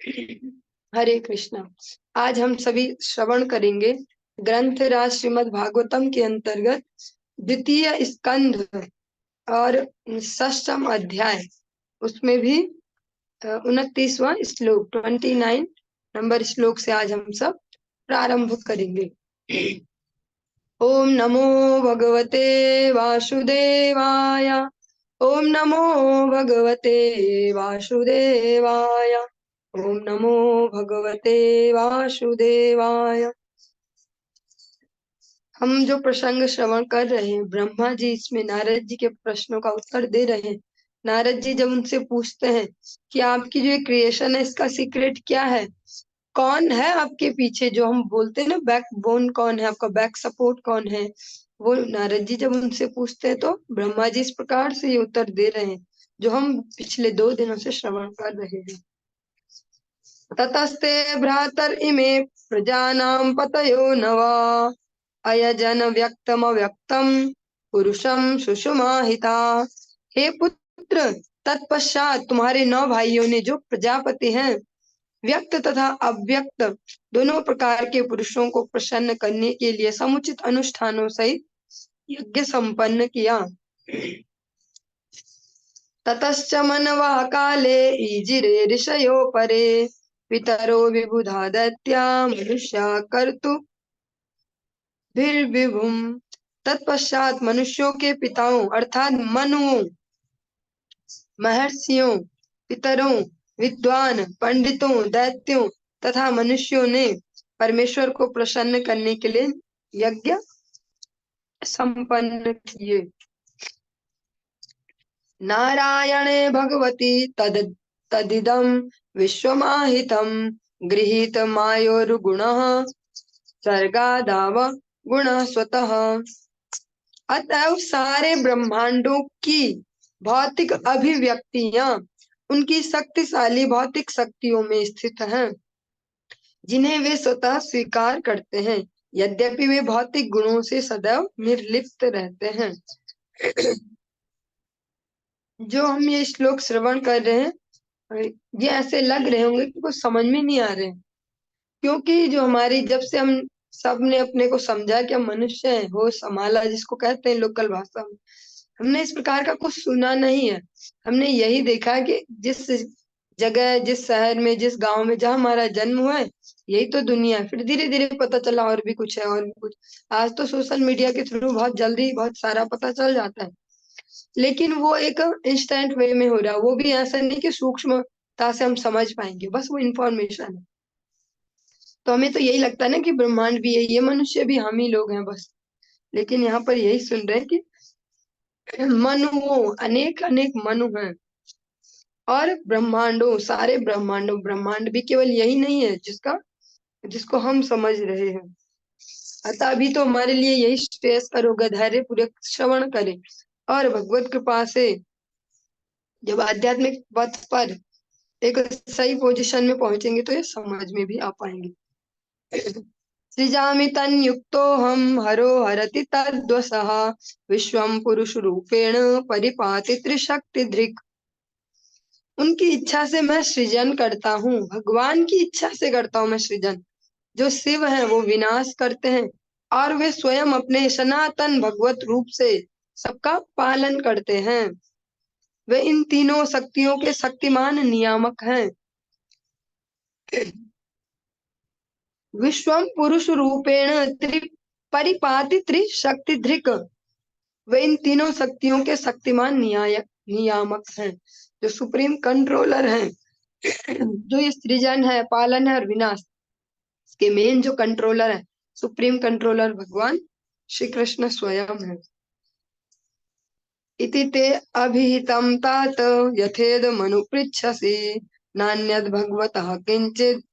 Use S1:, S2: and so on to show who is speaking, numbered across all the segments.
S1: हरे कृष्णा। आज हम सभी श्रवण करेंगे ग्रंथ राज श्रीमद् भागवतम के अंतर्गत द्वितीय स्कंध और षष्ठम अध्याय, उसमें भी 29वां श्लोक 29 नंबर श्लोक से आज हम सब प्रारंभ करेंगे। ओम नमो भगवते वासुदेवाय। ओम नमो भगवते वासुदेवाय। ओम नमो भगवते वासुदेवाय। हम जो प्रसंग श्रवण कर रहे हैं, ब्रह्मा जी इसमें नारद जी के प्रश्नों का उत्तर दे रहे हैं। नारद जी जब उनसे पूछते हैं कि आपकी जो क्रिएशन है इसका सीक्रेट क्या है, कौन है आपके पीछे, जो हम बोलते हैं ना बैकबोन कौन है, आपका बैक सपोर्ट कौन है, वो नारद जी जब उनसे पूछते हैं तो ब्रह्मा जी इस प्रकार से ये उत्तर दे रहे हैं जो हम पिछले 2 दिनों से श्रवण कर रहे हैं। ततस्ते भ्रातर इमे प्रजानां पतयो नवा अयजन व्यक्तम व्यक्तम पुरुषम सुषुमाहिता। हे पुत्र, तत्पश्चात तुम्हारे 9 भाइयों ने, जो प्रजापति हैं, व्यक्त तथा अव्यक्त दोनों प्रकार के पुरुषों को प्रसन्न करने के लिए समुचित अनुष्ठानों सहित यज्ञ संपन्न किया। ततश्च मनवा काले ईजिरे ऋषयो परे पितरो विबुधा दैत्या मनुष्या कर्तु विभुम। तत्पश्चात मनुष्यों के पिताओं अर्थात मनुओं, महर्षियों, पितरों, विद्वान पंडितों, दैत्यों तथा मनुष्यों ने परमेश्वर को प्रसन्न करने के लिए यज्ञ संपन्न किए। नारायणे भगवती तदिदं विश्वमाहितं गृहीत मायोरुगुणः सर्गादाव गुण स्वतः। अतएव सारे ब्रह्मांडों की भौतिक अभिव्यक्तियां उनकी शक्तिशाली भौतिक शक्तियों में स्थित हैं, जिन्हें वे स्वतः स्वीकार करते हैं, यद्यपि वे भौतिक गुणों से सदैव निर्लिप्त रहते हैं। जो हम ये श्लोक श्रवण कर रहे हैं, ये ऐसे लग रहे होंगे कि कुछ समझ में नहीं आ रहे हैं, क्योंकि जो हमारी, जब से हम सब ने अपने को समझा कि हम मनुष्य हैं, होश संभाला जिसको कहते हैं लोकल भाषा में, हमने इस प्रकार का कुछ सुना नहीं है। हमने यही देखा कि जिस जगह, जिस शहर में, जिस गांव में जहाँ हमारा जन्म हुआ है, यही तो दुनिया है। फिर धीरे धीरे पता चला और भी कुछ है, और भी कुछ। आज तो सोशल मीडिया के थ्रू बहुत जल्दी बहुत सारा पता चल जाता है, लेकिन वो एक इंस्टेंट वे में हो रहा है। वो भी ऐसा नहीं कि सूक्ष्मता से हम समझ पाएंगे, बस वो इंफॉर्मेशन है। तो हमें तो यही लगता है ना कि ब्रह्मांड भी है, ये मनुष्य भी हम ही लोग हैं बस। लेकिन यहाँ पर यही सुन रहे हैं कि मनुओं, अनेक अनेक मनु हैं, और ब्रह्मांडों, सारे ब्रह्मांडों, ब्रह्मांड भी केवल यही नहीं है जिसको हम समझ रहे हैं। अतः अभी तो हमारे लिए यही स्ट्रेस करोगे, धैर्य पूर्वक श्रवण करें, और भगवत कृपा से जब आध्यात्मिक पथ पर एक सही पोजीशन में पहुंचेंगे तो ये समझ में भी आ पाएंगे। सृजामि तन्युक्तोऽहं हरो हरति तद्वसः विश्वं पुरुष रूपेण परिपाति त्रिशक्तिधृक्। उनकी इच्छा से मैं सृजन करता हूँ, भगवान की इच्छा से करता हूँ मैं सृजन। जो शिव हैं वो विनाश करते हैं, और वे स्वयं अपने सनातन भगवत रूप से सबका पालन करते हैं। वे इन तीनों शक्तियों के शक्तिमान नियामक हैं। विश्वम पुरुष रूपेण परिपाति त्रिशक्तिधृक्। वे इन तीनों शक्तियों के शक्तिमान नियामक हैं, जो सुप्रीम कंट्रोलर हैं। जो ये सृजन है, पालन है और विनाश, इसके मेन जो कंट्रोलर है, सुप्रीम कंट्रोलर भगवान श्री कृष्ण स्वयं है। इति ते अभिहितं तात यथेद मनु पृच्छसि नान्यद भगवतः किंचित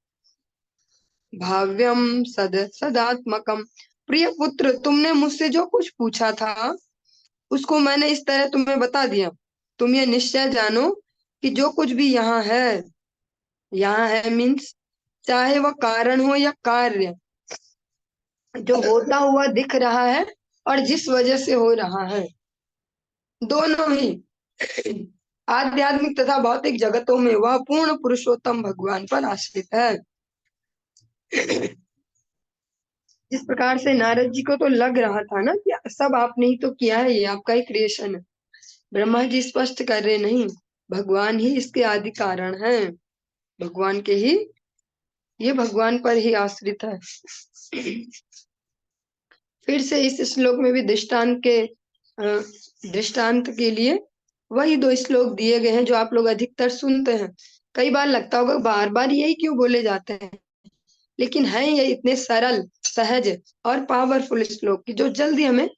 S1: भाव्यम सदात्मकम। प्रिय पुत्र, तुमने मुझसे जो कुछ पूछा था उसको मैंने इस तरह तुम्हें बता दिया। तुम ये निश्चय जानो कि जो कुछ भी यहाँ है मीन्स, चाहे वह कारण हो या कार्य, जो होता हुआ दिख रहा है और जिस वजह से हो रहा है, दोनों ही आध्यात्मिक तथा भौतिक जगतों में वह पूर्ण पुरुषोत्तम भगवान पर आश्रित है। जिस प्रकार से नारद जी को तो लग रहा था ना कि सब आपने ही तो किया है, ये आपका ही क्रिएशन है। ब्रह्मा जी स्पष्ट कर रहे नहीं, भगवान ही इसके आदि कारण है, भगवान के ही, ये भगवान पर ही आश्रित है। फिर से इस श्लोक में भी दृष्टांत के लिए वही दो श्लोक दिए गए हैं जो आप लोग अधिकतर सुनते हैं। कई बार लगता होगा बार बार यही क्यों बोले जाते हैं, लेकिन है ये इतने सरल, सहज और पावरफुल श्लोक की जो जल्दी हमें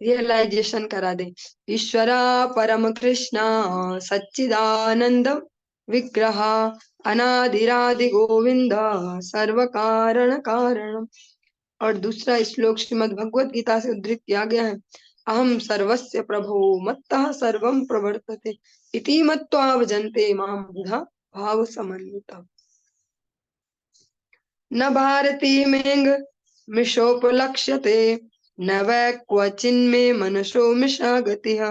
S1: रियलाइजेशन करा दे। ईश्वरा परम कृष्णा सच्चिदानंद विग्रह अनादिरादि गोविंद सर्व कारण कारण। और दूसरा श्लोक श्रीमद् भगवत गीता से उद्धृत किया गया है, अहम सर्वस्य प्रभो मत्तः सर्वं प्रवर्तते इति मत्वा भजन्ते मां बुधा भाव समन्विता। न भारती मेंग मिषोपलक्ष्यते न वै क्वचिन्मे मनसो मिषा गतिः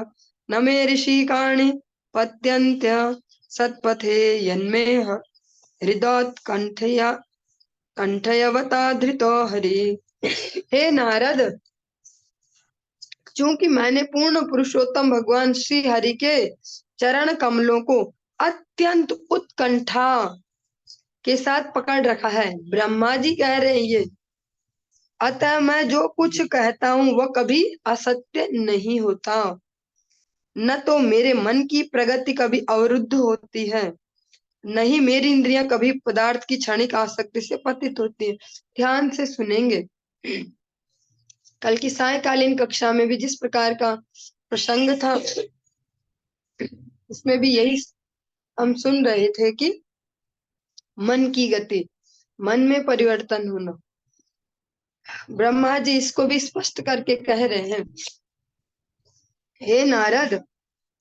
S1: न मे ऋषिकाणि पत्यन्त्य सत्पथे यन्मे हृदोत्कण्ठया कंठयवता धृतो हरि। हे नारद, चूंकि मैंने पूर्ण पुरुषोत्तम भगवान श्री हरि के चरण कमलों को अत्यंत उत्कंठा के साथ पकड़ रखा है, ब्रह्मा जी कह रहे हैं ये, अतः मैं जो कुछ कहता हूँ वह कभी असत्य नहीं होता। न तो मेरे मन की प्रगति कभी अवरुद्ध होती है, नहीं मेरी इंद्रियां कभी पदार्थ की क्षणिक आसक्ति से पतित होती है। ध्यान से सुनेंगे, कल की सायकालीन कक्षा में भी जिस प्रकार का प्रसंग था उसमें भी यही हम सुन रहे थे कि मन की गति, मन में परिवर्तन होना। ब्रह्मा जी इसको भी स्पष्ट करके कह रहे हैं, हे नारद,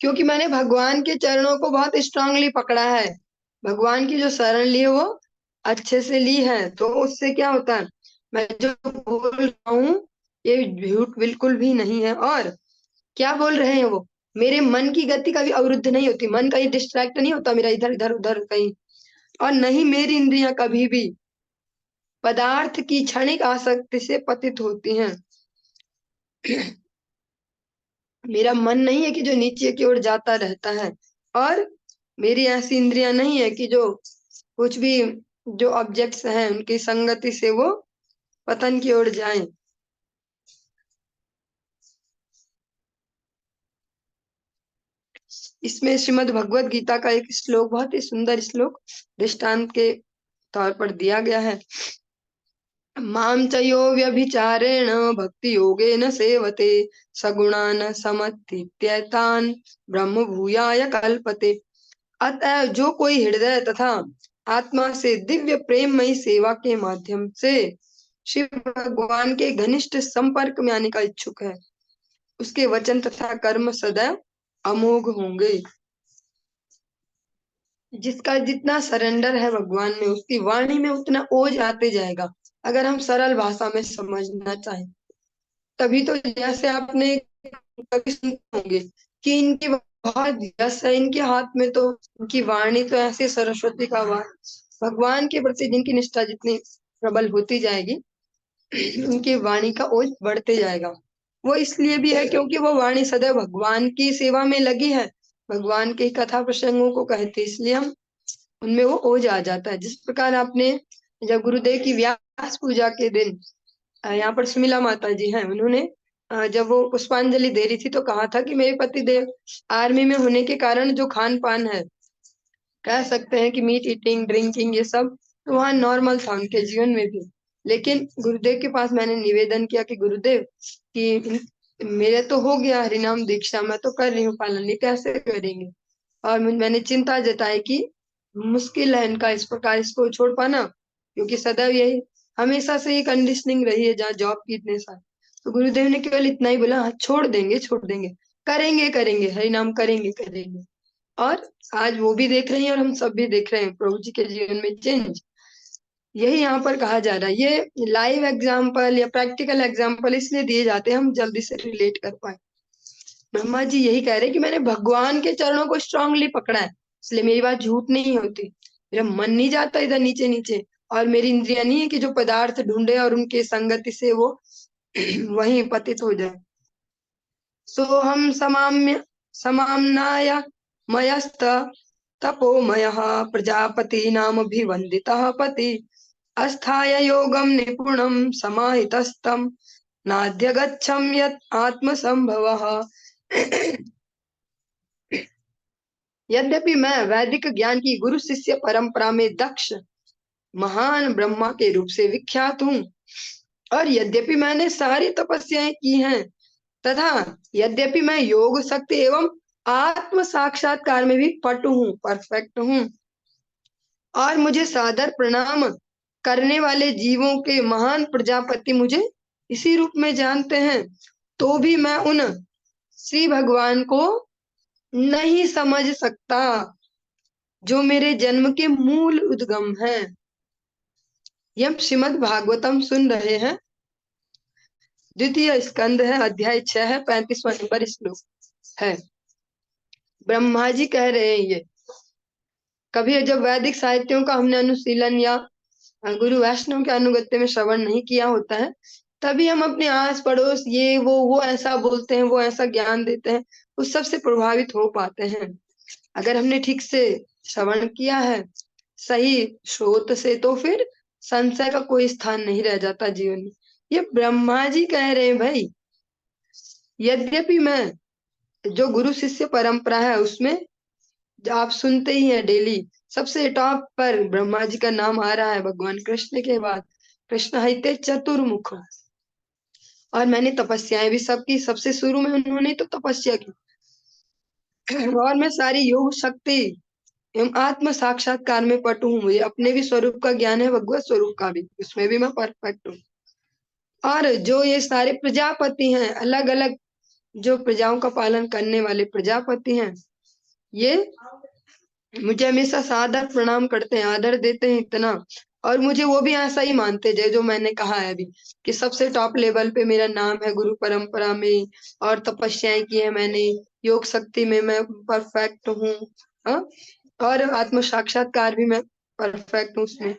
S1: क्योंकि मैंने भगवान के चरणों को बहुत स्ट्रांगली पकड़ा है, भगवान की जो शरण ली है वो अच्छे से ली है, तो उससे क्या होता है, मैं जो बोल रहा हूँ ये झूठ बिल्कुल भी नहीं है। और क्या बोल रहे हैं वो, मेरे मन की गति कभी अवरुद्ध नहीं होती, मन कहीं डिस्ट्रैक्ट नहीं होता मेरा इधर इधर उधर कहीं, और नहीं मेरी इंद्रियां कभी भी पदार्थ की क्षणिक आसक्ति से पतित होती हैं। मेरा मन नहीं है कि जो नीचे की ओर जाता रहता है, और मेरी ऐसी इंद्रियां नहीं है कि जो कुछ भी जो ऑब्जेक्ट्स हैं उनकी संगति से वो पतन की ओर जाएं। इसमें श्रीमद् भगवत गीता का एक श्लोक, बहुत ही सुंदर श्लोक दृष्टांत के तौर पर दिया गया है, माम च यो व्यभिचारेण भक्ति योगेन सेवते सगुणान समतीत्यैतान ब्रह्म भूयाय कल्पते। अतः जो कोई हृदय तथा आत्मा से दिव्य प्रेममयी सेवा के माध्यम से शिव भगवान के घनिष्ठ संपर्क में आने का इच्छुक है, उसके वचन तथा कर्म सदैव अमोघ होंगे। जिसका जितना सरेंडर है भगवान में, उसकी वाणी में उतना ओज आते जाएगा। अगर हम सरल भाषा में समझना चाहें, तभी तो जैसे आपने कभी सुनते होंगे कि इनकी बहुत यश है, इनके हाथ में तो इनकी वाणी तो ऐसी सरस्वती का वाण। भगवान के प्रति जिनकी निष्ठा जितनी प्रबल होती जाएगी, उनकी वाणी का ओज बढ़ते जाएगा। वो इसलिए भी है क्योंकि वो वाणी सदैव भगवान की सेवा में लगी है, भगवान के कथा प्रसंगों को कहते, इसलिए हम उनमें वो ओज आ जाता है। जिस प्रकार आपने जब गुरुदेव की व्यास पूजा के दिन यहाँ पर सुमिला माता जी हैं, उन्होंने जब वो पुष्पांजलि दे रही थी तो कहा था कि मेरे पति देव आर्मी में होने के कारण जो खान पान है, कह सकते हैं कि मीट ईटिंग ड्रिंकिंग ये सब तो वहाँ नॉर्मल था उनके जीवन में भी। लेकिन गुरुदेव के पास मैंने निवेदन किया कि गुरुदेव कि मेरे तो हो गया हरिनाम दीक्षा, मैं तो कर रही हूँ पालन, ये कैसे करेंगे। और मैंने चिंता जताई कि मुश्किल है इनका इस प्रकार इसको छोड़ पाना, क्योंकि सदैव यही हमेशा से ये कंडीशनिंग रही है जहाँ जॉब की इतने साल। तो गुरुदेव ने केवल इतना ही बोला, हाँ छोड़ देंगे छोड़ देंगे, करेंगे करेंगे हरिनाम करेंगे करेंगे। और आज वो भी देख रही हैं और हम सब भी देख रहे हैं प्रभु जी के जीवन में चेंज। यही यहाँ पर कहा जा रहा है, ये लाइव एग्जाम्पल या प्रैक्टिकल एग्जाम्पल इसलिए दिए जाते हैं हम जल्दी से रिलेट कर पाए। ब्रह्मा जी यही कह रहे कि मैंने भगवान के चरणों को स्ट्रांगली पकड़ा है, इसलिए मेरी बात झूठ नहीं होती। मेरा मन नहीं जाता इधर नीचे नीचे, और मेरी इंद्रियां नहीं है कि जो पदार्थ ढूंढे और उनके संगति से वो वहीं पतित हो जाए। सोहम समाम्य समाम्नाय मयस्त तपोमयः प्रजापति नामभिवन्दितः पति अस्थाय योगम निपुणम समाहितस्तम नाद्यगच्छम यत् आत्मसंभवः। यद्यपि मैं वैदिक ज्ञान की गुरु शिष्य परंपरा में दक्ष महान ब्रह्मा के रूप से विख्यात हूँ, और यद्यपि मैंने सारी तपस्याएं की हैं, तथा यद्यपि मैं योग शक्ति एवं आत्म साक्षात्कार में भी पटु हूँ, परफेक्ट हूँ, और मुझे सादर प्रणाम करने वाले जीवों के महान प्रजापति मुझे इसी रूप में जानते हैं, तो भी मैं उन श्री भगवान को नहीं समझ सकता जो मेरे जन्म के मूल उद्गम है। ये हम श्रीमद् भागवतम सुन रहे हैं, द्वितीय स्कंद है, अध्याय 6 है, 35वां नंबर श्लोक है। ब्रह्मा जी कह रहे हैं ये, कभी जब वैदिक साहित्यों का हमने अनुशीलन या गुरु वैष्णव के अनुगत्य में श्रवण नहीं किया होता है, तभी हम अपने आस पड़ोस ये वो ऐसा बोलते हैं, वो ऐसा ज्ञान देते हैं, उस सब से प्रभावित हो पाते हैं। अगर हमने ठीक से श्रवण किया है सही स्रोत से, तो फिर संशय का कोई स्थान नहीं रह जाता जीवन में। ये ब्रह्मा जी कह रहे हैं भाई, यद्यपि मैं जो गुरु शिष्य परंपरा है उसमें जो आप सुनते ही हैं डेली, सबसे टॉप पर ब्रह्मा जी का नाम आ रहा है भगवान कृष्ण के बाद। कृष्ण हिते चतुर्मुख, और मैंने तपस्याएं भी सब की, सबसे शुरू में उन्होंने तो तपस्या की, और मैं सारी योग शक्ति एवं आत्म साक्षात्कार में पटु हूँ। मुझे अपने भी स्वरूप का ज्ञान है, भगवत स्वरूप का भी, उसमें भी मैं परफेक्ट हूँ। और जो ये सारे प्रजापति हैं, अलग अलग जो प्रजाओं का पालन करने वाले प्रजापति हैं, ये मुझे हमेशा सादर प्रणाम करते हैं, आदर देते हैं इतना, और मुझे वो भी ऐसा ही मानते हैं जो मैंने कहा है अभी, कि सबसे टॉप लेवल पे मेरा नाम है गुरु परंपरा में, और तपस्याएं की है मैंने, योग शक्ति में मैं परफेक्ट हूँ, हाँ? और आत्म साक्षात्कार भी मैं परफेक्ट हूँ उसमें।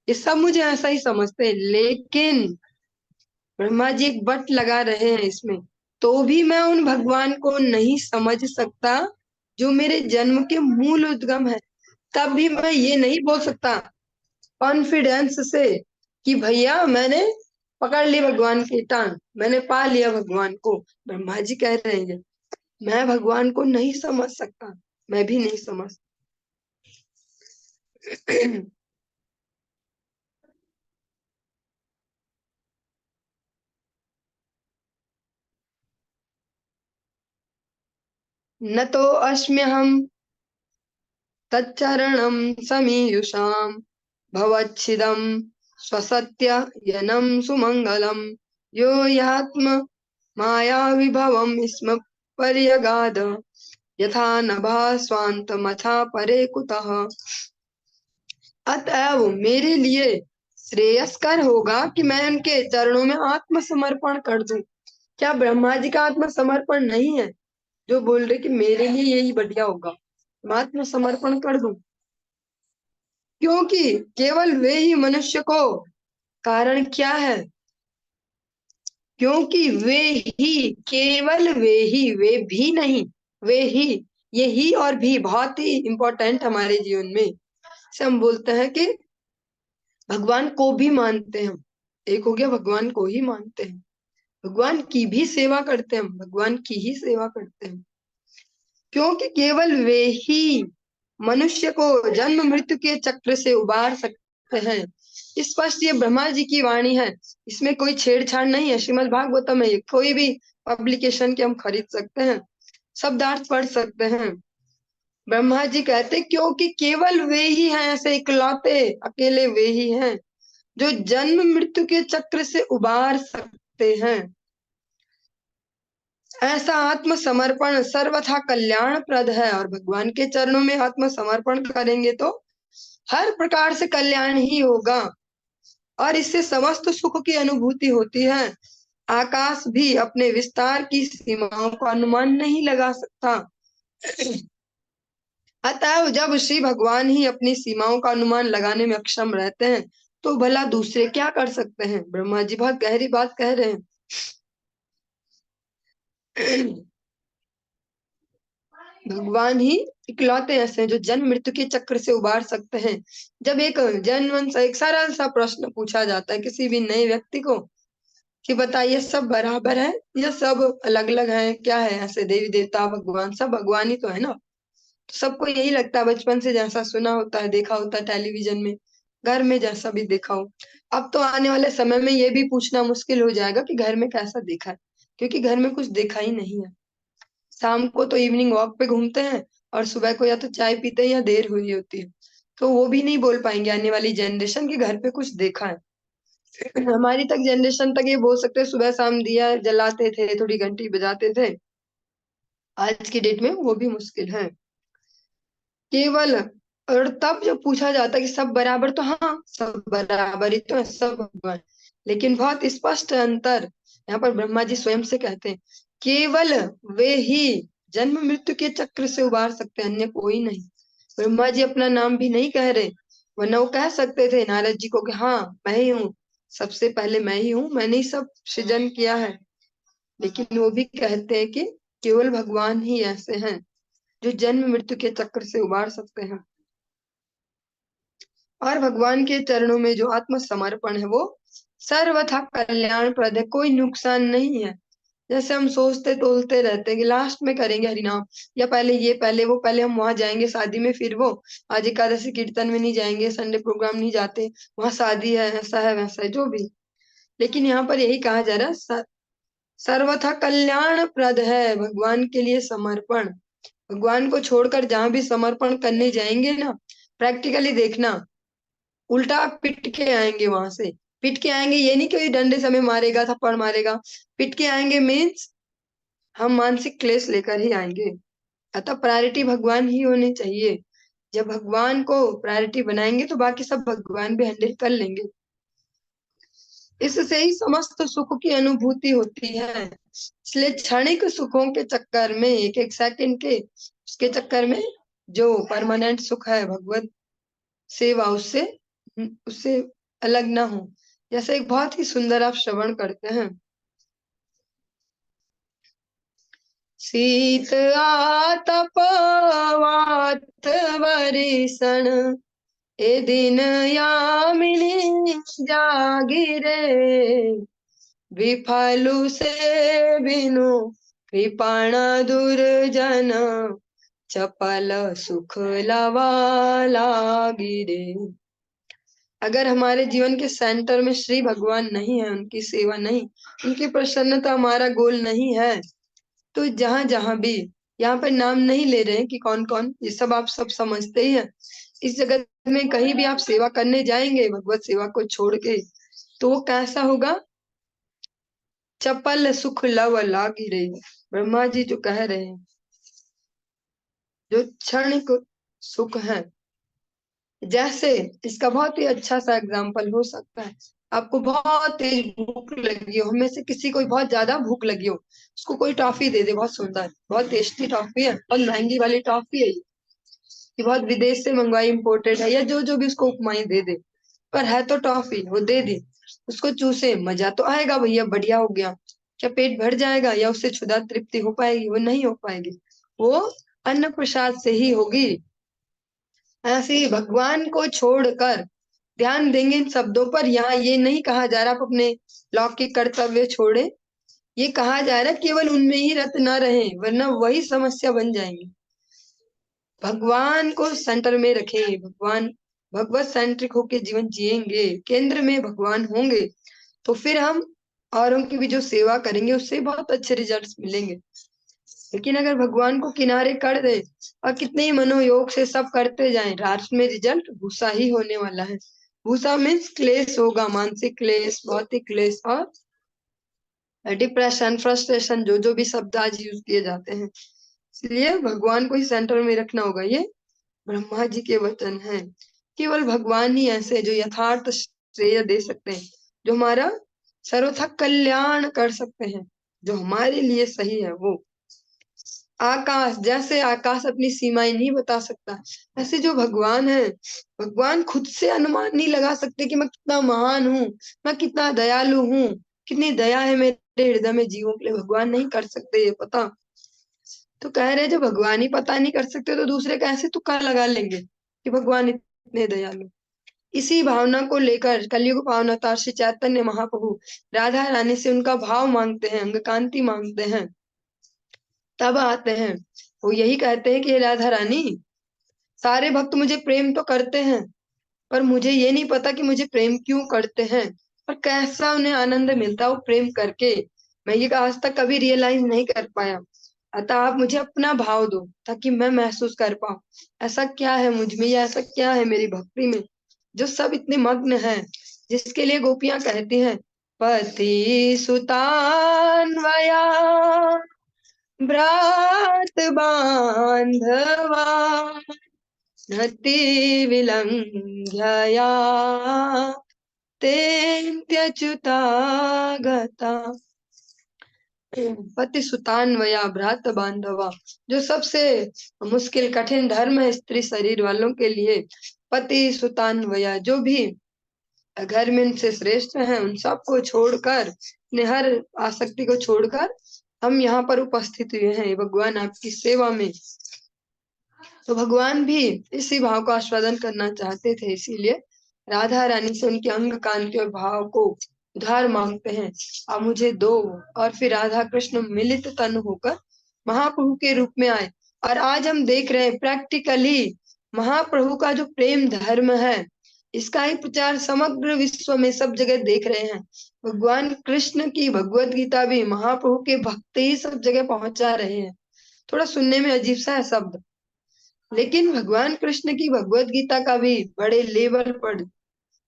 S1: ये सब मुझे ऐसा ही समझते हैं, लेकिन ब्रह्मा जी एक बट लगा रहे हैं इसमें, तो भी मैं उन भगवान को नहीं समझ सकता जो मेरे जन्म के मूल उद्गम है। तब भी मैं ये नहीं बोल सकता कॉन्फिडेंस से कि भैया मैंने पकड़ ली भगवान की टांग, मैंने पा लिया भगवान को। ब्रह्मा जी कह रहे हैं मैं भगवान को नहीं समझ सकता, मैं भी नहीं समझ। न तो अस्म्यहम तच्चरणं समीयुषां भवच्छिदं स्वसत्य यनं सुमंगलम यो यात्म माया विभवम स्म पर्यगाद यथा नभा स्वांतमथा परे कुतः। अतएव मेरे लिए श्रेयस्कर होगा कि मैं उनके चरणों में आत्मसमर्पण कर दूं। क्या ब्रह्मा जी का आत्मसमर्पण नहीं है जो बोल रहे कि मेरे लिए यही बढ़िया होगा, मैं आत्मसमर्पण कर दूं? क्योंकि केवल वे ही मनुष्य को, कारण क्या है, क्योंकि वे ही, केवल वे ही, वे भी नहीं, वे ही, ये ही और भी बहुत ही इंपॉर्टेंट हमारे जीवन में। से हम बोलते हैं कि भगवान को भी मानते हैं हम, एक हो गया भगवान को ही मानते हैं, भगवान की भी सेवा करते हैं हम, भगवान की ही सेवा करते हैं, क्योंकि केवल वे ही मनुष्य को जन्म मृत्यु के चक्र से उबार सकते हैं। स्पष्ट ये ब्रह्मा जी की वाणी है, इसमें कोई छेड़छाड़ नहीं है। श्रीमद् भागवतम में कोई भी पब्लिकेशन के हम खरीद सकते हैं, शब्दार्थ पढ़ सकते हैं। ब्रह्मा जी कहते क्योंकि केवल वे ही हैं, ऐसे इकलौते अकेले वे ही हैं जो जन्म मृत्यु के चक्र से उबार सकते हैं। ऐसा आत्मसमर्पण सर्वथा कल्याणप्रद है, और भगवान के चरणों में आत्मसमर्पण करेंगे तो हर प्रकार से कल्याण ही होगा, और इससे समस्त सुख की अनुभूति होती है। आकाश भी अपने विस्तार की सीमाओं का अनुमान नहीं लगा सकता। अतः जब श्री भगवान ही अपनी सीमाओं का अनुमान लगाने में अक्षम रहते हैं, तो भला दूसरे क्या कर सकते हैं। ब्रह्मा जी बहुत गहरी बात कह रहे हैं। भगवान ही इकलौते ऐसे हैं जो जन्म मृत्यु के चक्र से उबार सकते हैं। जब एक सरल सा प्रश्न पूछा जाता है किसी भी नए व्यक्ति को कि बताइए सब बराबर है या सब अलग अलग है, क्या है, ऐसे देवी देवता भगवान सब भगवान ही तो है ना। तो सबको यही लगता है बचपन से, जैसा सुना होता है, देखा होता है टेलीविजन में, घर में जैसा भी देखा हो। अब तो आने वाले समय में ये भी पूछना मुश्किल हो जाएगा कि घर में कैसा देखा है, क्योंकि घर में कुछ देखा ही नहीं है। शाम को तो इवनिंग वॉक पे घूमते हैं और सुबह को या तो चाय पीते हैं या देर हुई होती है। तो वो भी नहीं बोल पाएंगे आने वाली जनरेशन की घर पे कुछ देखा है। हमारी तक जनरेशन तक ये बोल सकते हैं सुबह शाम दिया जलाते थे, थोड़ी घंटी बजाते थे। आज की डेट में वो भी मुश्किल है केवल। और तब जब पूछा जाता है कि सब बराबर, तो हाँ सब बराबर ही तो है, सब भगवान। लेकिन बहुत स्पष्ट अंतर यहाँ पर ब्रह्मा जी स्वयं से कहते हैं, केवल वे ही जन्म मृत्यु के चक्र से उबार सकते हैं, अन्य कोई नहीं। ब्रह्मा जी अपना नाम भी नहीं कह रहे, वरना वो कह सकते थे नारद जी को कि हाँ मैं ही हूँ, सबसे पहले मैं ही हूँ, मैंने ही सब सृजन किया है। लेकिन वो भी कहते हैं कि केवल भगवान ही ऐसे हैं जो जन्म मृत्यु के चक्र से उबार सकते हैं। और भगवान के चरणों में जो आत्मसमर्पण है वो सर्वथा कल्याणप्रद है, कोई नुकसान नहीं है। जैसे हम सोचते तोलते रहते हैं कि लास्ट में करेंगे हरिनाम, या पहले ये पहले वो, पहले हम वहां जाएंगे शादी में, फिर वो आज एकादशी कीर्तन में नहीं जाएंगे, संडे प्रोग्राम नहीं जाते, वहां शादी है वैसा है जो भी। लेकिन यहाँ पर यही कहा जा रहा है, सर्वथा कल्याणप्रद है भगवान के लिए समर्पण। भगवान को छोड़कर जहां भी समर्पण करने जाएंगे ना, प्रैक्टिकली देखना, उल्टा आप पिट के आएंगे वहां से। पिट के आएंगे ये नहीं कि कोई डंडे से हमें मारेगा, थप्पड़ मारेगा। पिट के आएंगे मीन्स हम मानसिक क्लेश लेकर ही आएंगे। अतः प्रायोरिटी भगवान ही होनी चाहिए। जब भगवान को प्रायोरिटी बनाएंगे तो बाकी सब भगवान भी हैंडल कर लेंगे। इससे ही समस्त सुख की अनुभूति होती है। इसलिए क्षणिक सुखों के चक्कर में, एक एक सेकंड के उसके चक्कर में, जो परमानेंट सुख है भगवत सेवा, उससे उससे अलग ना हो। जैसे एक बहुत ही सुंदर आप श्रवण करते हैं, शीत आतप वात वरिसण, ए दिन यामिनी जागिरे, विफलु से बिनु कृपण दुर्जन, चपल सुख लवा लागिरे। अगर हमारे जीवन के सेंटर में श्री भगवान नहीं है, उनकी सेवा नहीं, उनकी प्रसन्नता हमारा गोल नहीं है, तो जहां जहां भी, यहाँ पर नाम नहीं ले रहे हैं कि कौन कौन, ये सब आप सब समझते ही हैं। इस जगत में कहीं भी आप सेवा करने जाएंगे भगवत सेवा को छोड़ के, तो वो कैसा होगा, चपल सुख लव लागी रही। ब्रह्मा जी जो कह रहे हैं, जो क्षणिक सुख है, जैसे इसका बहुत ही अच्छा सा एग्जाम्पल हो सकता है, आपको बहुत तेज भूख लगी हो, हमें से किसी को बहुत ज्यादा भूख लगी हो, उसको कोई टॉफी दे दे, बहुत सुंदर बहुत टेस्टी टॉफी है, बहुत महंगी वाली टॉफी है ये बहुत विदेश से मंगवाई इम्पोर्टेड है, या जो जो भी उसको उपमाई दे दे, पर है तो टॉफी, वो दे दे, उसको चूसे, मजा तो आएगा भैया, बढ़िया हो गया। क्या पेट भर जाएगा या उससे क्षुधा तृप्ति हो पाएगी? वो नहीं हो पाएगी, वो अन्न प्रसाद से ही होगी। ऐसे ही भगवान को छोड़कर ध्यान देंगे इन शब्दों पर। यहाँ ये नहीं कहा जा रहा आप अपने लौकिक कर्तव्य छोड़े, ये कहा जा रहा है केवल उनमें ही रत न रहे, वरना वही समस्या बन जाएंगी। भगवान को सेंटर में रखें, भगवान भगवत सेंट्रिक होके जीवन जिएंगे, केंद्र में भगवान होंगे, तो फिर हम औरों की भी जो सेवा करेंगे उससे बहुत अच्छे रिजल्ट्स मिलेंगे। लेकिन अगर भगवान को किनारे कर दे और कितने ही मनोयोग से सब करते जाएं, लास्ट में रिजल्ट भूसा ही होने वाला है। भूसा मीन्स क्लेश होगा, मानसिक क्लेश, भौतिक क्लेश, और डिप्रेशन, फ्रस्ट्रेशन, जो जो भी शब्द आज यूज किए जाते हैं। इसलिए भगवान को ही सेंटर में रखना होगा। ये ब्रह्मा जी के वचन हैं। केवल भगवान ही ऐसे हैं जो यथार्थ श्रेय दे सकते हैं, जो हमारा सर्वथा कल्याण कर सकते हैं, जो हमारे लिए सही है वो। आकाश, जैसे आकाश अपनी सीमाएं नहीं बता सकता, ऐसे जो भगवान है, भगवान खुद से अनुमान नहीं लगा सकते कि मैं कितना महान हूँ, मैं कितना दयालु हूँ, कितनी दया है मेरे हृदय में जीवों के लिए, भगवान नहीं कर सकते ये पता। तो कह रहे जो भगवान ही पता नहीं कर सकते तो दूसरे कैसे तुक्का लगा लेंगे कि भगवान इतने दयालु। इसी भावना को लेकर कलयुग पावनता श्री चैतन्य महाप्रभु राधा रानी से उनका भाव मांगते हैं, अंग कांति मांगते हैं। तब आते हैं, वो यही कहते हैं कि हे राधा रानी, सारे भक्त मुझे प्रेम तो करते हैं, पर मुझे ये नहीं पता कि मुझे प्रेम क्यों करते हैं और कैसा उन्हें आनंद मिलता है वो प्रेम करके। मैं ये आज तक कभी रियलाइज नहीं कर पाया। अतः आप मुझे अपना भाव दो ताकि मैं महसूस कर पाऊं, ऐसा क्या है मुझ में या ऐसा क्या है मेरी भक्ति में जो सब इतने मग्न है, जिसके लिए गोपियां कहती हैं, पति सुतान्वया भ्रात बांधवा नति विलंघ्यया तेन्त्यच्युता गता। पति सुतान्वया भ्रात बांधवा, जो सबसे मुश्किल कठिन धर्म है स्त्री शरीर वालों के लिए। पति सुतान्वया, जो भी घर में उनसे श्रेष्ठ हैं, उन सबको छोड़कर, अपने हर आसक्ति को छोड़कर हम यहाँ पर उपस्थित हुए हैं भगवान आपकी सेवा में। तो भगवान भी इसी भाव को आस्वादन करना चाहते थे, इसीलिए राधा रानी से उनके अंग कांति और भाव को उधार मांगते हैं, आप मुझे दो। और फिर राधा कृष्ण मिलित तन होकर महाप्रभु के रूप में आए। और आज हम देख रहे हैं प्रैक्टिकली महाप्रभु का जो प्रेम धर्म है, इसका ही प्रचार समग्र विश्व में सब जगह देख रहे हैं। भगवान कृष्ण की भगवत गीता भी महाप्रभु के भक्त ही सब जगह पहुंचा रहे हैं। थोड़ा सुनने में अजीब सा है शब्द, लेकिन भगवान कृष्ण की भगवत गीता का भी बड़े लेवल पर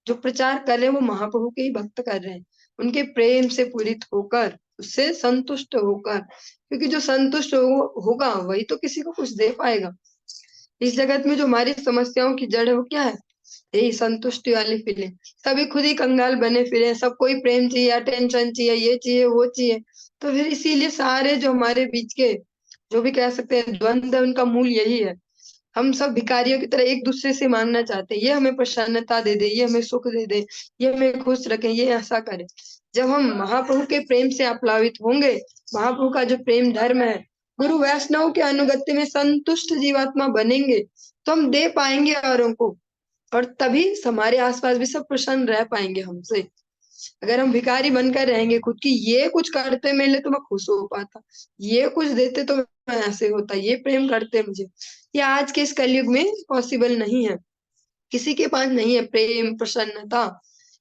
S1: जो प्रचार कर रहे हैं वो महाप्रभु के ही भक्त कर रहे हैं, उनके प्रेम से पूरित होकर, उससे संतुष्ट होकर। क्योंकि जो संतुष्ट होगा वही तो किसी को कुछ दे पाएगा। इस जगत में जो हमारी समस्याओं की जड़ है वो क्या है? यही संतुष्टि वाली फीलिंग। सभी खुद ही कंगाल बने फिरे, सबको ही प्रेम चाहिए, अटेंशन चाहिए, ये चाहिए वो चाहिए। तो फिर इसीलिए सारे जो हमारे बीच के जो भी कह सकते हैं द्वंद्व है, उनका मूल यही है। हम सब भिखारियों की तरह एक दूसरे से मांगना चाहते हैं, ये हमें प्रसन्नता दे दे, ये हमें सुख दे दे, ये हमें खुश रखें, ये ऐसा करे। जब हम महाप्रभु के प्रेम से आप्लावित होंगे, महाप्रभु का जो प्रेम धर्म है, गुरु वैष्णव के अनुगत्य में संतुष्ट जीवात्मा बनेंगे, तो हम दे पाएंगे औरों को, और तभी हमारे आसपास भी सब प्रसन्न रह पाएंगे हमसे। अगर हम भिखारी बनकर रहेंगे खुद की, ये कुछ करते मिले तो मैं खुश हो पाता, ये कुछ देते तो मैं ऐसे होता, ये प्रेम करते मुझे, ये आज के इस कलयुग में पॉसिबल नहीं है। किसी के पास नहीं है प्रेम प्रसन्नता,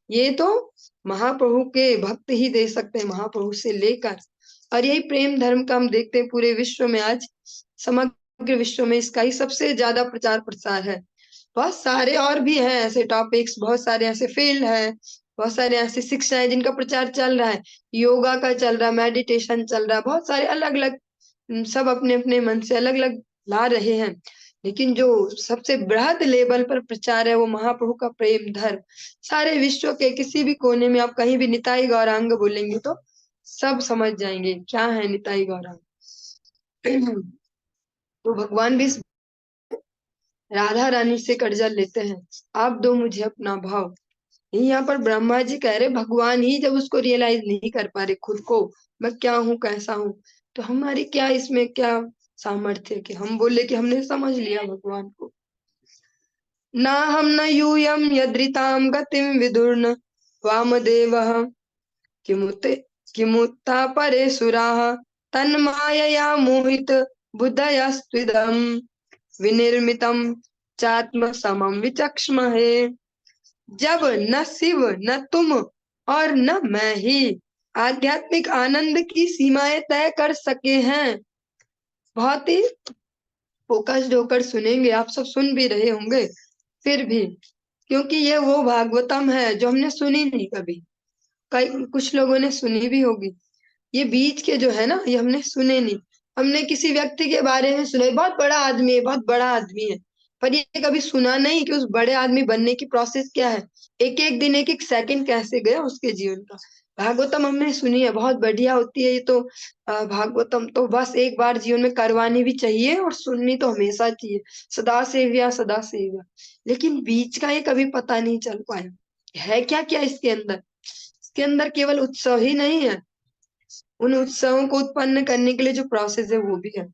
S1: ये तो महाप्रभु के भक्त ही दे सकते हैं, महाप्रभु से लेकर। और यही प्रेम धर्म का हम देखते हैं पूरे विश्व में आज, समग्र विश्व में इसका ही सबसे ज्यादा प्रचार प्रसार है। बहुत सारे और भी हैं ऐसे टॉपिक्स, बहुत सारे ऐसे फील्ड है, बहुत सारे ऐसी शिक्षा है जिनका प्रचार चल रहा है, योगा का चल रहा है, मेडिटेशन चल रहा है, बहुत सारे अलग अलग, सब अपने अपने मन से अलग अलग ला रहे हैं। लेकिन जो सबसे बृहद लेवल पर प्रचार है वो महाप्रभु का प्रेम धर्म। सारे विश्व के किसी भी कोने में आप कहीं भी निताई गौरांग बोलेंगे तो सब समझ जाएंगे क्या है निताई गौरांग। तो भगवान भी राधा रानी से कर्जा लेते हैं, आप दो मुझे अपना भाव। यहाँ पर ब्रह्मा जी कह रहे भगवान ही जब उसको रियलाइज नहीं कर पा रहे खुद को, मैं क्या हूँ कैसा हूँ, तो हमारी क्या इसमें क्या सामर्थ्य कि हम बोले कि हमने समझ लिया भगवान को। ना हम न यूयम यदृताम गतिम विदुर्न वामदेवः किमुते किमुत्था परे सुराः तन्मायया मोहित बुद्धयस्त्विदम् विनिर्मितम चात्म समम विचक्ष्महे। जब न शिव न तुम और न मैं ही आध्यात्मिक आनंद की सीमाएं तय कर सके हैं। बहुत ही फोकस्ड होकर सुनेंगे, आप सब सुन भी रहे होंगे फिर भी, क्योंकि ये वो भागवतम है जो हमने सुनी नहीं कभी, कई कुछ लोगों ने सुनी भी होगी, ये बीच के जो है ना ये हमने सुने नहीं। हमने किसी व्यक्ति के बारे में सुना, बहुत बड़ा आदमी है, बहुत बड़ा आदमी है, पर ये कभी सुना नहीं कि उस बड़े आदमी बनने की प्रोसेस क्या है, एक एक दिन एक एक सेकंड कैसे गया उसके जीवन का। भागवतम हमने सुनी है, बहुत बढ़िया होती है ये तो। भागवतम तो बस एक बार जीवन में करवानी भी चाहिए और सुननी तो हमेशा चाहिए, सदा सेव्या सदा सेव्या। लेकिन बीच का ये कभी पता नहीं चल पाया है क्या क्या इसके अंदर। इसके अंदर केवल उत्सव ही नहीं है, उन उत्सवों को उत्पन्न करने के लिए जो प्रोसेस है वो भी है।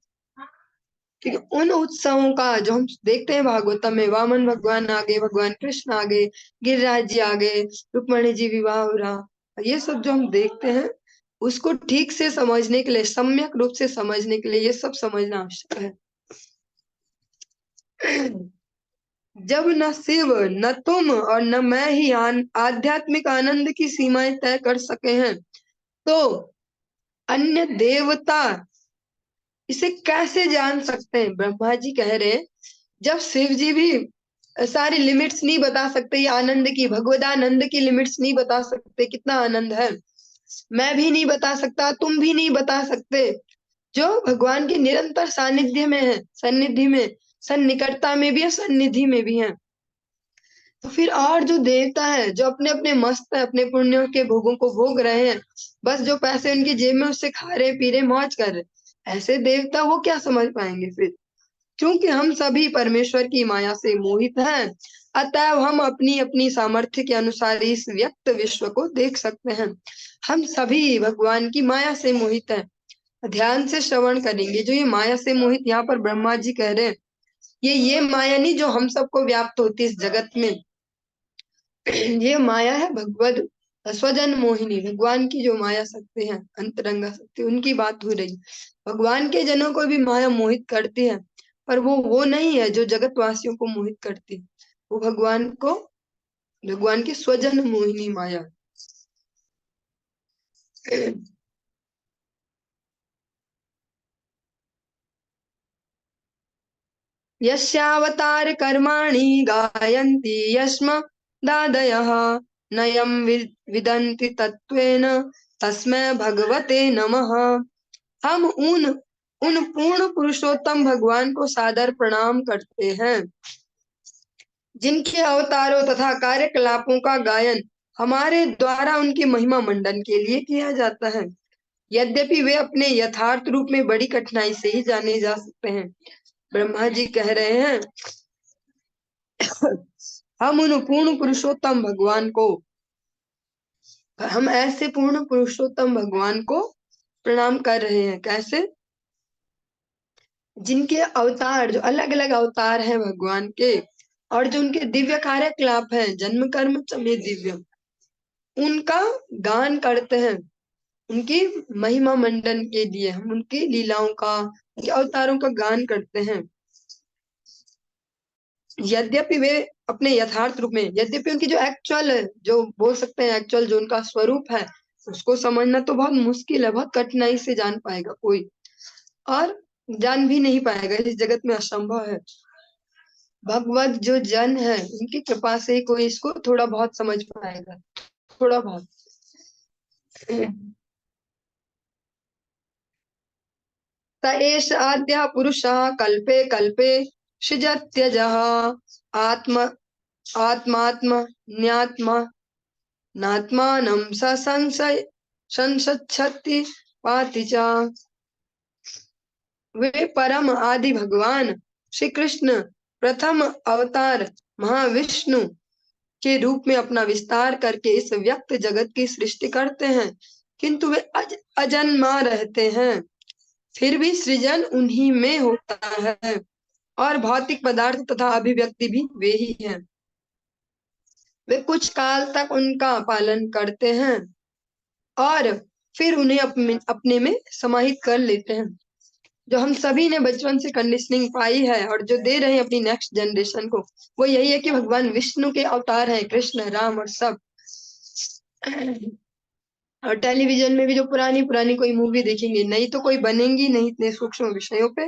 S1: ठीक है, उन उत्सवों का जो हम देखते हैं भागवतम में, वामन भगवान आ गए, भगवान कृष्ण आ गए, गिरिराज जी आ गए, रुक्मणी जी विवाह हो रहा, ये सब जो हम देखते हैं उसको ठीक से समझने के लिए, सम्यक रूप से समझने के लिए ये सब समझना आवश्यक है। जब न शिव न तुम और न मैं ही आध्यात्मिक आनंद की सीमाएं तय कर सके हैं, तो अन्य देवता इसे कैसे जान सकते हैं। ब्रह्मा जी कह रहे हैं जब शिव जी भी सारी लिमिट्स नहीं बता सकते, ये आनंद की, भगवदानंद की लिमिट्स नहीं बता सकते कितना आनंद है, मैं भी नहीं बता सकता, तुम भी नहीं बता सकते, जो भगवान के निरंतर सानिध्य में है, सन्निधि में, सन्निकटता में भी है, सन्निधि में भी है। तो फिर और जो देवता है जो अपने अपने मस्त है, अपने पुण्यों के भोगों को भोग रहे हैं, बस जो पैसे उनकी जेब में उससे खा रहे पी रहे मौज कर रहे, ऐसे देवता वो क्या समझ पाएंगे फिर। क्योंकि हम सभी परमेश्वर की माया से मोहित हैं, अतः हम अपनी अपनी सामर्थ्य के अनुसार इस व्यक्त विश्व को देख सकते हैं। हम सभी भगवान की माया से मोहित हैं। ध्यान से श्रवण करेंगे, जो ये माया से मोहित यहाँ पर ब्रह्मा जी कह रहे हैं, ये माया नहीं जो हम सबको व्याप्त होती है इस जगत में, ये माया है भगवद स्वजन मोहिनी, भगवान की जो माया शक्ति है, अंतरंगा शक्ति, उनकी बात हो रही। भगवान के जनों को भी माया मोहित करती है, पर वो नहीं है जो जगत वासियों को मोहित करती है, वो भगवान की स्वजन मोहिनी माया। यस्यावतार कर्माणि गायन्ति यस्म दादयः नयं विदन्ति तत्त्वेन तस्मै भगवते नमः। हम उन पूर्ण पुरुषोत्तम भगवान को सादर प्रणाम करते हैं जिनके अवतारों तथा कार्यकलापों का गायन हमारे द्वारा उनकी महिमा मंडन के लिए किया जाता है। यद्यपि वे अपने यथार्थ रूप में बड़ी कठिनाई से ही जाने जा सकते हैं। ब्रह्मा जी कह रहे हैं हम उन पूर्ण पुरुषोत्तम भगवान को, हम ऐसे पूर्ण पुरुषोत्तम भगवान को प्रणाम कर रहे हैं, कैसे, जिनके अवतार, जो अलग अलग अवतार हैं भगवान के, और जो उनके दिव्य कार्यकलाप हैं, जन्म कर्म में दिव्य, उनका गान करते हैं, उनकी महिमा मंडन के लिए हम उनकी लीलाओं का, उनके अवतारों का गान करते हैं। यद्यपि वे अपने यथार्थ रूप में, यद्यपि उनकी जो एक्चुअल, जो बोल सकते हैं एक्चुअल जो उनका स्वरूप है, उसको समझना तो बहुत मुश्किल है, बहुत कठिनाई से जान पाएगा कोई, और जान भी नहीं पाएगा, इस जगत में असंभव है। भगवत जो जन है उनकी कृपा से ही कोई इसको थोड़ा बहुत समझ पाएगा, थोड़ा बहुत। त एष आद्य पुरुषः कल्पे कल्पे सृजत्यजः आत्म आत्मात्मन्यात्मा नात्मानं स संशय संसच्छति पाति च। वे परम आदि भगवान श्री कृष्ण प्रथम अवतार महाविष्णु के रूप में अपना विस्तार करके इस व्यक्त जगत की सृष्टि करते हैं, किंतु वे अजन्मा रहते हैं, फिर भी सृजन उन्हीं में होता है, और भौतिक पदार्थ तथा अभिव्यक्ति भी वे ही हैं। वे कुछ काल तक उनका पालन करते हैं और फिर उन्हें अपने में समाहित कर लेते हैं। जो हम सभी ने बचपन से कंडीशनिंग पाई है और जो दे रहे हैं अपनी नेक्स्ट जनरेशन को, वो यही है कि भगवान विष्णु के अवतार हैं, कृष्ण राम और सब। और टेलीविजन में भी जो पुरानी पुरानी कोई मूवी देखेंगे, नई तो कोई बनेंगी नहीं इतने सूक्ष्म विषयों पे,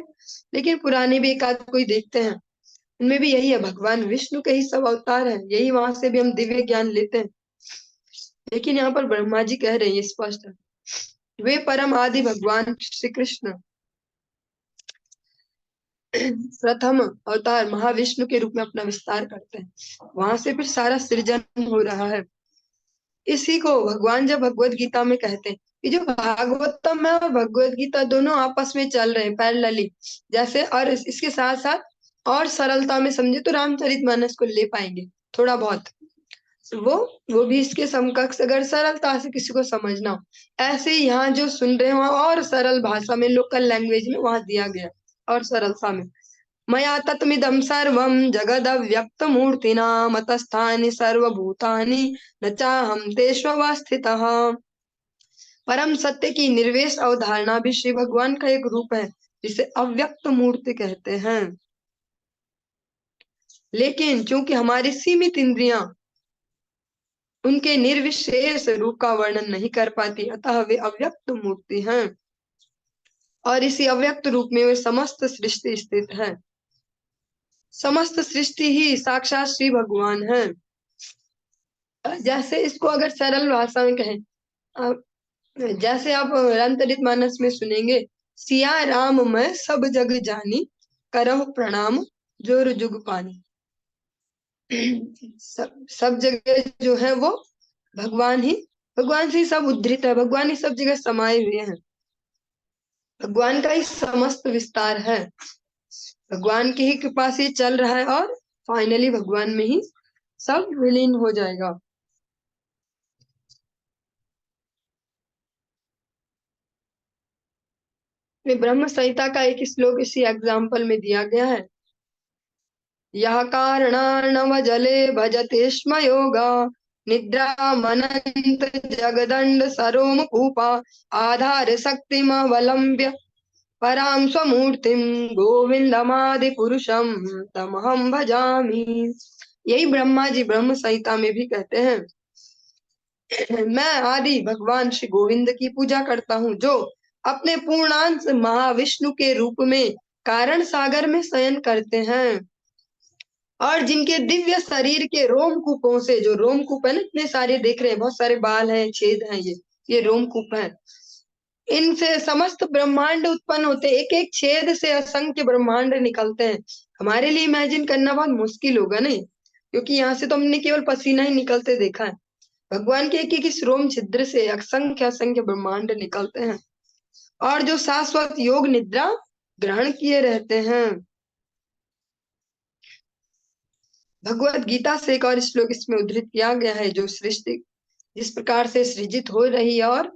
S1: लेकिन पुरानी भी एक आध कोई देखते हैं, उनमें भी यही है, भगवान विष्णु के ही सब अवतार हैं, यही वहां से भी हम दिव्य ज्ञान लेते हैं। लेकिन यहाँ पर ब्रह्मा जी कह रहे हैं, ये स्पष्ट है, वे परम आदि भगवान श्री कृष्ण प्रथम अवतार महाविष्णु के रूप में अपना विस्तार करते हैं। वहां से फिर सारा सृजन हो रहा है। इसी को भगवान जब भगवत गीता में कहते हैं कि जो भागवतम है और भगवत गीता दोनों आपस में चल रहे हैं पैरेलली, जैसे, और इसके साथ साथ और सरलता में समझे तो रामचरितमानस को ले पाएंगे थोड़ा बहुत। वो वो भी इसके समकक्ष, अगर सरलता से किसी को समझना हो। ऐसे ही यहाँ जो सुन रहे हैं वहाँ और सरल भाषा में, लोकल लैंग्वेज में वहां दिया गया और सरलता में। मया तत्मिदं सर्वं जगदव्यक्तमूर्तिना मतस्थानि सर्वभूतानि न चाहं तेष्वस्थितः। परम सत्य की निर्वेश अवधारणा भी श्री भगवान का एक रूप है जिसे अव्यक्त मूर्ति कहते हैं। लेकिन चूंकि हमारी सीमित इंद्रियां उनके निर्विशेष रूप का वर्णन नहीं कर पाती, अतः वे अव्यक्त मूर्ति हैं और इसी अव्यक्त रूप में वे समस्त सृष्टि स्थित है। समस्त सृष्टि ही साक्षात श्री भगवान है। जैसे इसको अगर सरल भाषा में कहें, जैसे आप रामचरितमानस में सुनेंगे, सिया राम मैं सब जग जानी, करहु प्रणाम जोर जुग पानी। सब जगह जो है वो भगवान से ही सब उद्धृत है, भगवान ही सब जगह समाये हुए हैं, भगवान का ही समस्त विस्तार है, भगवान की ही कृपा से चल रहा है और फाइनली भगवान में ही सब विलीन हो जाएगा। ब्रह्म संहिता का एक श्लोक इसी एग्जाम्पल में दिया गया है। यह कारणार्णव जले भजते स्म योगा, निद्रा मनंत जगदंड सरोम कूपा, आधार शक्तिमवलंब्य परां स्वमूर्तिम गोविंदमादि पुरुषम तमहम भजामि। यही ब्रह्मा जी ब्रह्म संहिता में भी कहते हैं, मैं आदि भगवान श्री गोविंद की पूजा करता हूँ, जो अपने पूर्णांश महाविष्णु के रूप में कारण सागर में शयन करते हैं और जिनके दिव्य शरीर के रोमकूपों से, जो रोमकूप है ना, इतने सारे देख रहे हैं, बहुत सारे बाल हैं, छेद हैं, ये रोमकूप है, इनसे समस्त ब्रह्मांड उत्पन्न होते हैं। एक एक छेद से असंख्य ब्रह्मांड निकलते हैं। हमारे लिए इमेजिन करना बहुत मुश्किल होगा नहीं, क्योंकि यहाँ से तो हमने केवल पसीना ही निकलते देखा है। भगवान के एक एक इस रोम छिद्र से असंख्य असंख्य ब्रह्मांड निकलते हैं और जो शाश्वत योग निद्रा ग्रहण किए रहते हैं। भगवत गीता से एक और श्लोक इसमें उद्धृत किया गया है, जो सृष्टि जिस प्रकार से सृजित हो रही है और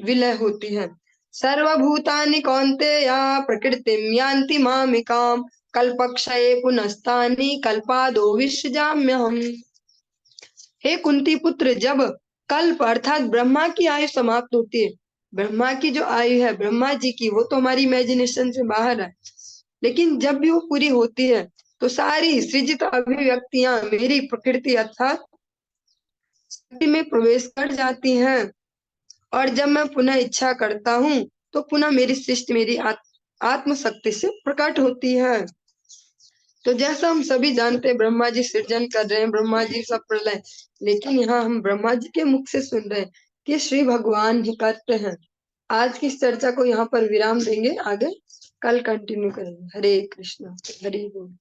S1: विलय होती है। सर्वभूतानि कौन्तेय प्रकृतिम यान्ति मामिकाम, कल्पक्षये पुनस्तानि कल्पादो विसृजाम्यहम्। हे कुंती पुत्र, जब कल्प अर्थात ब्रह्मा की आयु समाप्त होती है, ब्रह्मा की जो आयु है ब्रह्मा जी की, वो तो हमारी इमेजिनेशन से बाहर है, लेकिन जब भी वो पूरी होती है तो सारी सृजित अभिव्यक्तियां मेरी प्रकृति अर्थात शक्ति में प्रवेश कर जाती हैं और जब मैं पुनः इच्छा करता हूँ तो पुनः मेरी सृष्टि मेरी आत्म शक्ति से प्रकट होती है। तो जैसा हम सभी जानते हैं, ब्रह्मा जी सृजन कर रहे हैं, ब्रह्मा जी सब प्रलय, लेकिन यहाँ हम ब्रह्मा जी के मुख से सुन रहे हैं कि श्री भगवान ही करते हैं। आज की इस चर्चा को यहाँ पर विराम देंगे, आगे कल कंटिन्यू करेंगे। हरे कृष्णा, हरि बोल।